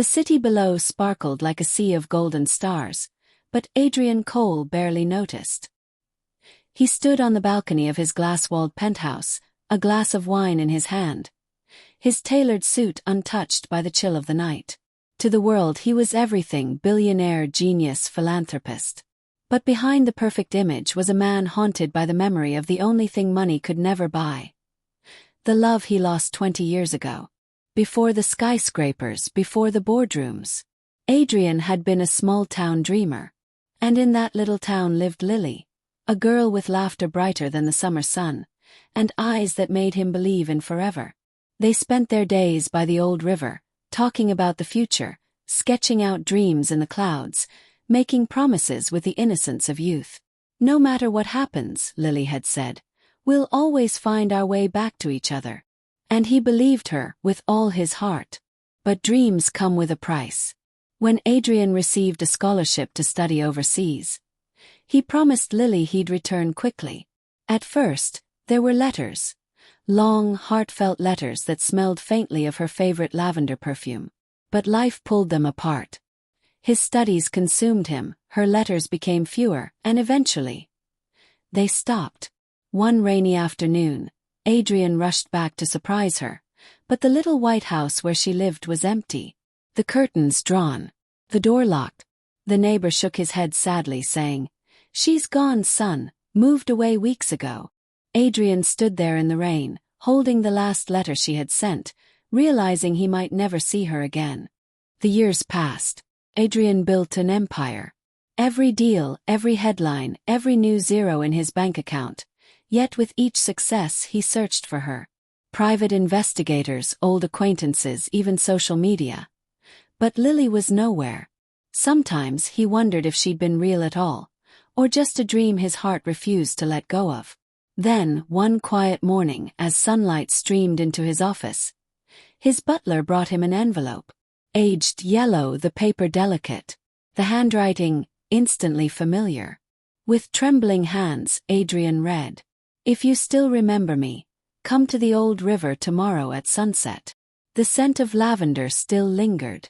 The city below sparkled like a sea of golden stars, but Adrian Cole barely noticed. He stood on the balcony of his glass-walled penthouse, a glass of wine in his hand, his tailored suit untouched by the chill of the night. To the world he was everything: billionaire, genius, philanthropist. But behind the perfect image was a man haunted by the memory of the only thing money could never buy. The love he lost 20 years ago. Before the skyscrapers, before the boardrooms. Adrian had been a small-town dreamer. And in that little town lived Lily, a girl with laughter brighter than the summer sun, and eyes that made him believe in forever. They spent their days by the old river, talking about the future, sketching out dreams in the clouds, making promises with the innocence of youth. No matter what happens, Lily had said, we'll always find our way back to each other. And he believed her with all his heart. But dreams come with a price. When Adrian received a scholarship to study overseas, he promised Lily he'd return quickly. At first, there were letters. Long, heartfelt letters that smelled faintly of her favorite lavender perfume. But life pulled them apart. His studies consumed him, her letters became fewer, and eventually, they stopped. One rainy afternoon, Adrian rushed back to surprise her, but the little white house where she lived was empty. The curtains drawn, the door locked. The neighbor shook his head sadly, saying, "She's gone, son, moved away weeks ago." Adrian stood there in the rain, holding the last letter she had sent, realizing he might never see her again. The years passed. Adrian built an empire. Every deal, every headline, every new zero in his bank account. Yet with each success he searched for her. Private investigators, old acquaintances, even social media. But Lily was nowhere. Sometimes he wondered if she'd been real at all, or just a dream his heart refused to let go of. Then, one quiet morning, as sunlight streamed into his office, his butler brought him an envelope. Aged yellow, the paper delicate, the handwriting instantly familiar. With trembling hands, Adrian read, "If you still remember me, come to the old river tomorrow at sunset." The scent of lavender still lingered.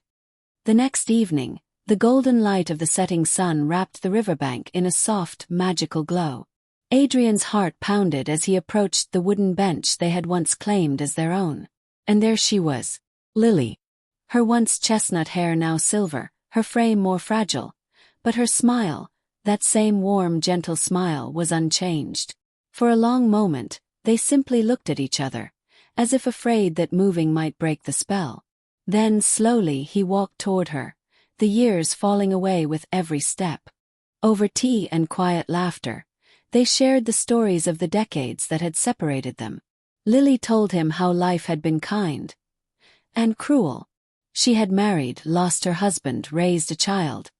The next evening, the golden light of the setting sun wrapped the riverbank in a soft, magical glow. Adrian's heart pounded as he approached the wooden bench they had once claimed as their own. And there she was, Lily. Her once chestnut hair now silver, her frame more fragile, but her smile, that same warm, gentle smile, was unchanged. For a long moment, they simply looked at each other, as if afraid that moving might break the spell. Then slowly he walked toward her, the years falling away with every step. Over tea and quiet laughter, they shared the stories of the decades that had separated them. Lily told him how life had been kind and cruel. She had married, lost her husband, raised a child.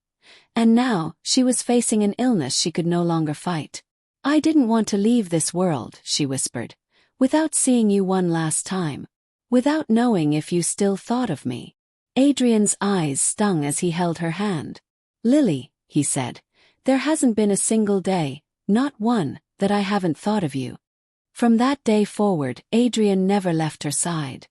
And now, she was facing an illness she could no longer fight. "I didn't want to leave this world," she whispered, "without seeing you one last time. Without knowing if you still thought of me." Adrian's eyes stung as he held her hand. "Lily," he said, "there hasn't been a single day, not one, that I haven't thought of you." From that day forward, Adrian never left her side.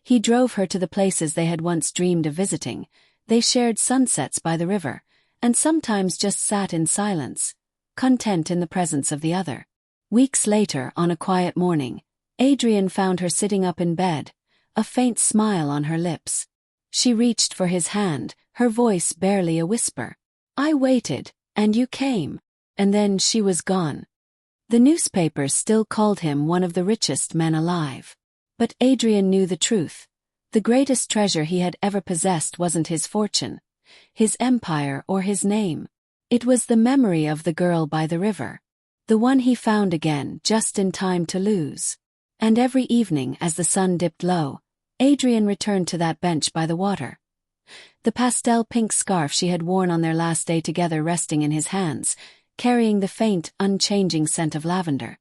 He drove her to the places they had once dreamed of visiting. They shared sunsets by the river, and sometimes just sat in silence, content in the presence of the other. Weeks later, on a quiet morning, Adrian found her sitting up in bed, a faint smile on her lips. She reached for his hand, her voice barely a whisper. "I waited, and you came." And then she was gone. The newspapers still called him one of the richest men alive. But Adrian knew the truth. The greatest treasure he had ever possessed wasn't his fortune, his empire, or his name. It was the memory of the girl by the river. The one he found again just in time to lose. And every evening as the sun dipped low, Adrian returned to that bench by the water. The pastel pink scarf she had worn on their last day together resting in his hands, carrying the faint, unchanging scent of lavender.